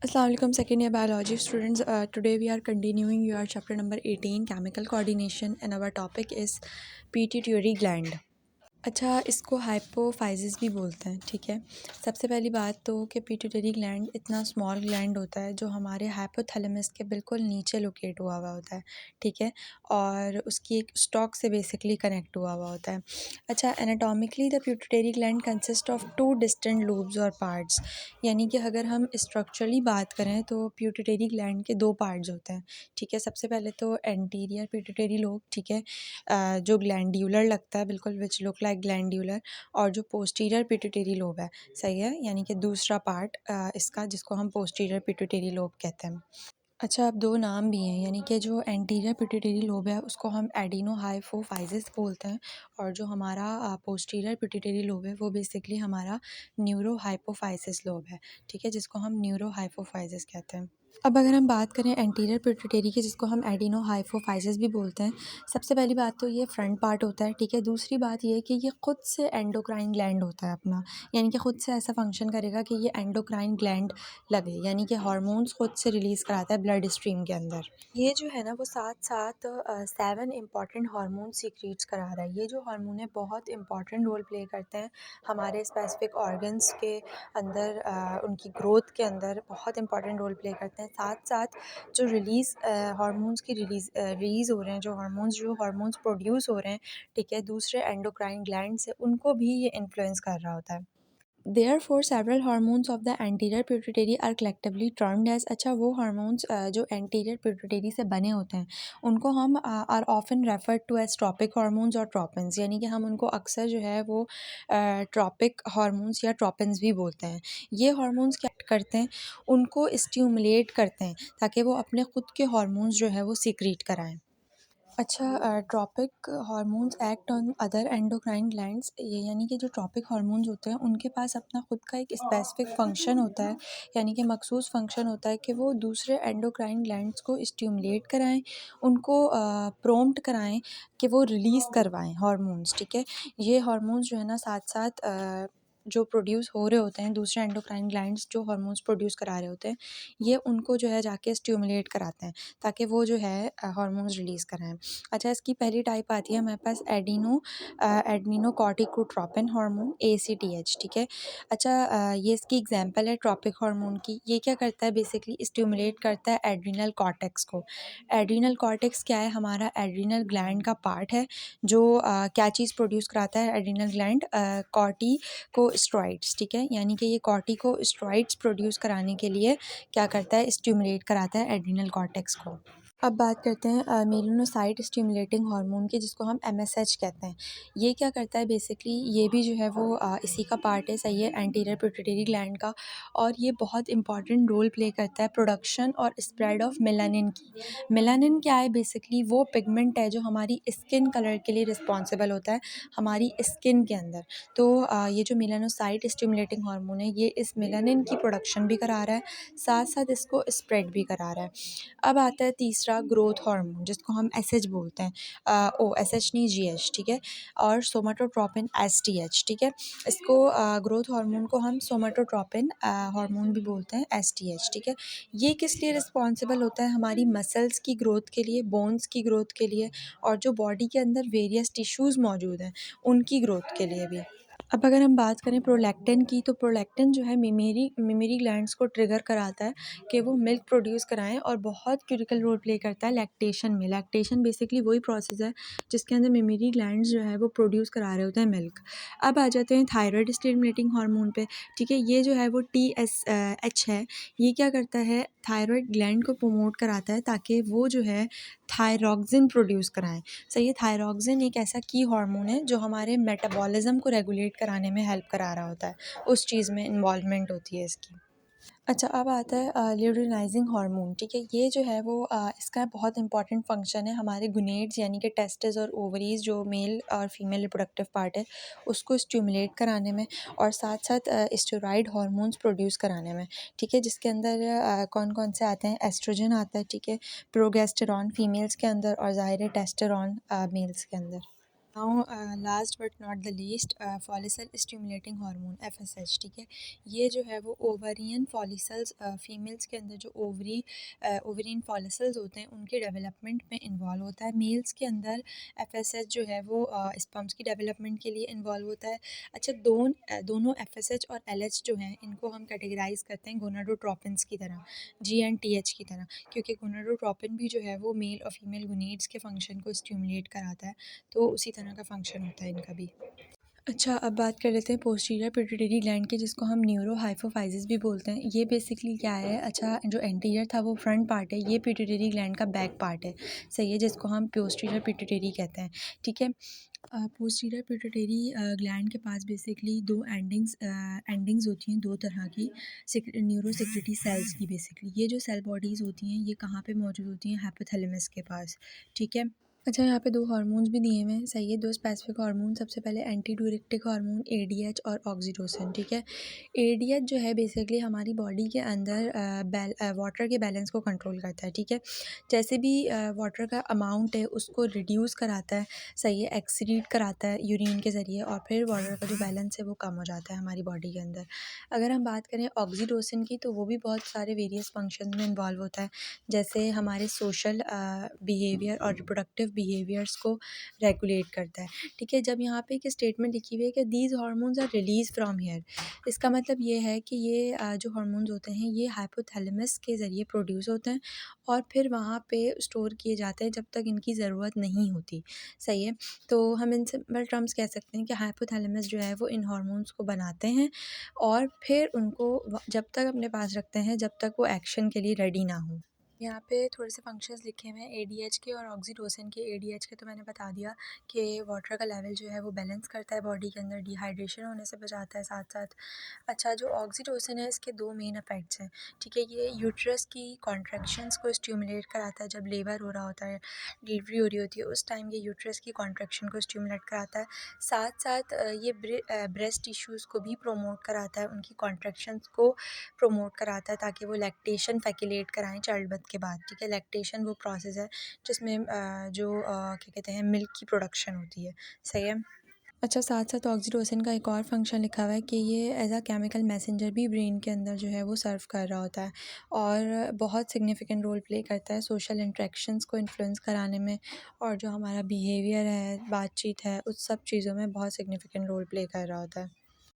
Assalamu alaikum second year biology students. Today we are continuing your chapter number 18 chemical coordination and our topic is pituitary gland. अच्छा, इसको हाइपोफाइजिस भी बोलते हैं। ठीक है, सबसे पहली बात तो कि पिट्यूटरी ग्लैंड इतना स्मॉल ग्लैंड होता है जो हमारे हाइपोथैलेमस के बिल्कुल नीचे लोकेट हुआ हुआ होता है। ठीक है, और उसकी एक स्टॉक से बेसिकली कनेक्ट हुआ हुआ होता है। अच्छा, anatomically the pituitary gland consist of two distant lobes और पार्ट्स, यानी कि अगर हम स्ट्रक्चरली बात करें तो पिट्यूटरी ग्लैंड के दो पार्ट्स होते हैं। ठीक है, सबसे पहले तो एंटीरियर पिट्यूटरी लोब, ठीक है, जो ग्लैंड्यूलर लगता है बिल्कुल, विच लुक लाइक ग्लैंड्यूलर, और जो पोस्टीरियर पिट्यूटरी लोब है, सही है, यानी कि दूसरा पार्ट इसका, जिसको हम पोस्टीरियर पिट्यूटरी लोब कहते हैं। अच्छा, अब दो नाम भी हैं, यानी कि जो एंटीरियर पिट्यूटरी लोब है उसको हम एडिनोहाइपोफाइजिस बोलते हैं, और जो हमारा पोस्टीरियर पिट्यूटरी लोब है वो बेसिकली हमारा न्यूरोहाइपोफाइसिस लोब है। ठीक है, जिसको हम न्यूरोहाइपोफाइसिस कहते हैं। अब अगर हम बात करें एंटीरियर पिट्यूटरी की, जिसको हम एडिनोहाइपोफाइसिस भी बोलते हैं, सबसे पहली बात तो ये फ्रंट पार्ट होता है। ठीक है, दूसरी बात ये कि ये ख़ुद से एंडोक्राइन ग्लैंड होता है अपना, यानी कि ख़ुद से ऐसा फंक्शन करेगा कि ये एंडोक्राइन ग्लैंड लगे, यानी कि हार्मोन्स ख़ुद से रिलीज़ कराता है ब्लड स्ट्रीम के अंदर। ये जो है ना वो साथ साथ 7 इंपॉर्टेंट हार्मोन सीक्रेट्स करा रहा है। ये जो हार्मोन है बहुत इंपॉर्टेंट रोल प्ले करते हैं हमारे स्पेसिफिक ऑर्गन्स के अंदर, उनकी ग्रोथ के अंदर बहुत इंपॉर्टेंट रोल प्ले करते हैं। साथ साथ जो रिलीज़ हार्मोन्स की रिलीज़ हो रहे हैं, जो हार्मोन्स प्रोड्यूस हो रहे हैं, ठीक है, दूसरे एंडोक्राइन ग्लैंड से, उनको भी ये इन्फ्लुएंस कर रहा होता है। Therefore, several hormones of the anterior pituitary are collectively termed as, अच्छा, वो hormones जो anterior pituitary से बने होते हैं उनको हम are often referred to as tropic hormones और tropins, यानी कि हम उनको अक्सर जो है वो tropic hormones या tropins भी बोलते हैं। ये hormones क्या करते हैं, उनको stimulate करते हैं ताकि वो अपने ख़ुद के hormones जो है वो secrete कराएं। अच्छा, tropic hormones act on other endocrine glands, ये यानी कि जो ट्रॉपिक हार्मोन्स होते हैं उनके पास अपना ख़ुद का एक स्पेसिफिक फ़ंक्शन होता है, यानी कि मखसूस फ़ंक्शन होता है कि वो दूसरे एंडोक्राइन ग्लैंड्स को स्टिमुलेट कराएं, उनको प्रॉम्प्ट कराएं कि वो रिलीज़ करवाएं हार्मोन्स। ठीक है, ये हार्मोन्स जो है ना साथ साथ जो प्रोड्यूस हो रहे होते हैं, दूसरे एंडोक्राइन ग्लैंड्स जो हार्मोन्स प्रोड्यूस करा रहे होते हैं, ये उनको जो है जाके स्टिमुलेट कराते हैं ताकि वो जो है हार्मोन्स रिलीज़ कराएं। अच्छा, इसकी पहली टाइप आती है हमारे पास एडिनोकॉर्टिकोट्रोपिन हार्मोन, ACTH। ठीक है, अच्छा, ये इसकी एग्जांपल है ट्रॉपिक हार्मोन की। ये क्या करता है, बेसिकली स्टिमुलेट करता है एड्रिनल कॉर्टेक्स को। एड्रिनल कॉर्टेक्स क्या है, हमारा एड्रिनल ग्लैंड का पार्ट है जो क्या चीज़ प्रोड्यूस कराता है, एड्रिनल ग्लैंड कॉर्टिकोस्टेरॉइड्स। ठीक है, यानी कि ये कॉर्टिकोस्टेरॉइड्स प्रोड्यूस कराने के लिए क्या करता है, स्टिमुलेट कराता है एड्रिनल कॉर्टेक्स को। अब बात करते हैं मेलानोसाइट स्टिमुलेटिंग हार्मोन की, जिसको हम MSH कहते हैं। ये क्या करता है, बेसिकली ये भी जो है वो इसी का पार्ट है, सही है, एंटीरियर पिट्यूटरी ग्लैंड का, और ये बहुत इंपॉर्टेंट रोल प्ले करता है प्रोडक्शन और स्प्रेड ऑफ मेलानिन की। मेलानिन क्या है, बेसिकली वो पिगमेंट है जो हमारी स्किन कलर के लिए रिस्पॉन्सिबल होता है हमारी स्किन के अंदर। तो ये जो मेलानोसाइट स्टिमुलेटिंग हार्मोन है, ये इस मेलानिन की प्रोडक्शन भी करा रहा है, साथ साथ इसको स्प्रेड भी करा रहा है। अब आता है तीसरा, ग्रोथ हार्मोन, जिसको हम SH बोलते हैं, SH नहीं, GH। ठीक है, और सोमाटोट्रोपिन STH। ठीक है, इसको ग्रोथ हार्मोन को हम सोमाटोट्रोपिन हार्मोन भी बोलते हैं, STH। ठीक है, ये किस लिए रिस्पॉन्सिबल होता है, हमारी मसल्स की ग्रोथ के लिए, बोन्स की ग्रोथ के लिए, और जो बॉडी के अंदर वेरियस टिश्यूज़ मौजूद हैं उनकी ग्रोथ के लिए भी। अब अगर हम बात करें प्रोलैक्टिन की, तो प्रोलैक्टिन जो है मेमरी ग्लैंड्स को ट्रिगर कराता है कि वो मिल्क प्रोड्यूस कराएं, और बहुत क्रिटिकल रोल प्ले करता है लैक्टेशन में। लैक्टेशन बेसिकली वही प्रोसेस है जिसके अंदर मेमरी ग्लैंड्स जो है वो प्रोड्यूस करा रहे होते हैं मिल्क। अब आ जाते हैं थायराइड स्टिमुलेटिंग हार्मोन पे। ठीक है, ये जो है वो TSH है। ये क्या करता है, थायराइड ग्लैंड को प्रमोट कराता है ताकि वो जो है थायरॉक्सिन प्रोड्यूस कराएं। सही है, थायरॉक्सिन एक ऐसा की हार्मोन है जो हमारे मेटाबॉलिज्म को रेगुलेट कराने में हेल्प करा रहा होता है, उस चीज़ में इन्वॉल्वमेंट होती है इसकी। अच्छा, अब आता है ल्यूटिनाइजिंग हार्मोन। ठीक है, ये जो है वो इसका बहुत इंपॉर्टेंट फंक्शन है हमारे गुनेड्स, यानी कि टेस्टिस और ओवरीज, जो मेल और फीमेल रिप्रोडक्टिव पार्ट है, उसको स्टिमुलेट कराने में, और साथ साथ स्टेरॉइड हार्मोन्स प्रोड्यूस कराने में। ठीक है, जिसके अंदर कौन कौन से आते हैं, एस्ट्रोजन आता है, ठीक है, प्रोगेस्टेरॉन फीमेल्स के अंदर, और ज़ाहिर है टेस्टेरॉन मेल्स के अंदर। Now last but not the least, follicle stimulating hormone FSH, ठीक है। ये जो है वो ओवरियन फॉलिकल्स, फीमेल्स के अंदर जो ओवरियन फॉलिकल्स होते हैं उनके डेवलपमेंट में इन्वॉल्व होता है। मेल्स के अंदर FSH जो है वो स्पर्म्स की डेवलपमेंट के लिए इन्वॉल्व होता है। अच्छा, दोनों FSH और LH जो हैं इनको हम कैटेगराइज करते हैं गोनाडोट्रोपिन्स की तरह, GNTH की तरह, क्योंकि गोनाडोट्रोपिन भी जो है वो मेल और फीमेल गोनेड्स के फंक्शन को स्टिमुलेट कराता है, तो उसी तरह का फंक्शन होता है इनका भी। अच्छा, अब बात कर लेते हैं पोस्टीरियर पिट्यूटरी ग्लैंड की, जिसको हम न्यूरोहाइपोफाइसिस भी बोलते हैं। ये बेसिकली क्या है, अच्छा जो एंटीरियर था वो फ्रंट पार्ट है, ये पिट्यूटरी ग्लैंड का बैक पार्ट है, सही है, जिसको हम पोस्टीरियर पिट्यूटरी कहते हैं, ठीक है। पोस्टीरियर पिट्यूटरी ग्लैंड के पास बेसिकली दो एंडिंग्स होती हैं, दो तरह की न्यूरोसेक्रेटरी सेल्स की। बेसिकली ये जो सेल बॉडीज़ होती हैं ये कहाँ पे मौजूद होती हैं, हाइपोथैलेमस के पास, ठीक है। अच्छा, यहाँ पे दो हार्मोन्स भी दिए हुए हैं, सही है, दो स्पेसिफिक हार्मोन। सबसे पहले एंटी डायरेक्टिक हार्मोन ADH और ऑक्सीटोसिन, ठीक है। ADH जो है बेसिकली हमारी बॉडी के अंदर वाटर के बैलेंस को कंट्रोल करता है, ठीक है। जैसे भी वाटर का अमाउंट है उसको रिड्यूस कराता है, सही है, एक्सीड कराता है यूरिन के ज़रिए, और फिर वाटर का जो बैलेंस है वो कम हो जाता है हमारी बॉडी के अंदर। अगर हम बात करें ऑक्सीटोसिन की, तो वो भी बहुत सारे वेरियस फंक्शन में इन्वॉल्व होता है, जैसे हमारे सोशल बिहेवियर और रिप्रोडक्टिव बिहेवियर्स को रेगुलेट करता है, ठीक है। जब यहाँ पे एक स्टेटमेंट लिखी हुई है कि these hormones are release from here, इसका मतलब ये है कि ये जो हार्मोन्स होते हैं ये हाइपोथैलेमस के ज़रिए प्रोड्यूस होते हैं और फिर वहाँ पे स्टोर किए जाते हैं जब तक इनकी ज़रूरत नहीं होती, सही है। तो हम इन सिंपल टर्म्स कह सकते हैं कि हाइपोथैलेमस जो है वो इन हार्मोन्स को बनाते हैं और फिर उनको जब तक अपने पास रखते हैं जब तक वो एक्शन के लिए रेडी ना हो। यहाँ पे थोड़े से फंक्शंस लिखे हुए हैं ADH के और ऑक्सीटोसिन के। ADH के तो मैंने बता दिया कि वाटर का लेवल जो है वो बैलेंस करता है बॉडी के अंदर, डिहाइड्रेशन होने से बचाता है साथ साथ। अच्छा, जो ऑक्सीटोसिन है इसके दो मेन इफेक्ट्स हैं, ठीक है। ये यूट्रस की कॉन्ट्रैक्शंस को स्टिमुलेट कराता है, जब लेबर हो रहा होता है, डिलीवरी हो रही होती है, उस टाइम ये यूट्रस की कॉन्ट्रैक्शन को स्टिमुलेट कराता है। साथ साथ ये ब्रेस्ट टिश्यूज़ को भी प्रोमोट कराता है, उनकी कॉन्ट्रैक्शंस को प्रोमोट कराता है ताकि वो लैक्टेशन फैसिलिटेट कराएँ चाइल्ड बर्थ के बाद, ठीक है। लैक्टेशन वो प्रोसेस है जिसमें क्या कहते हैं, मिल्क की प्रोडक्शन होती है, सही है। अच्छा, साथ साथ ऑक्सीटोसिन का एक और फंक्शन लिखा हुआ है कि ये एज अ केमिकल मैसेंजर भी ब्रेन के अंदर जो है वो सर्व कर रहा होता है और बहुत सिग्निफिकेंट रोल प्ले करता है सोशल इंटरेक्शंस को इन्फ्लुएंस कराने में, और जो हमारा बिहेवियर है, बातचीत है, उस सब चीज़ों में बहुत सिग्निफिकेंट रोल प्ले कर रहा होता है।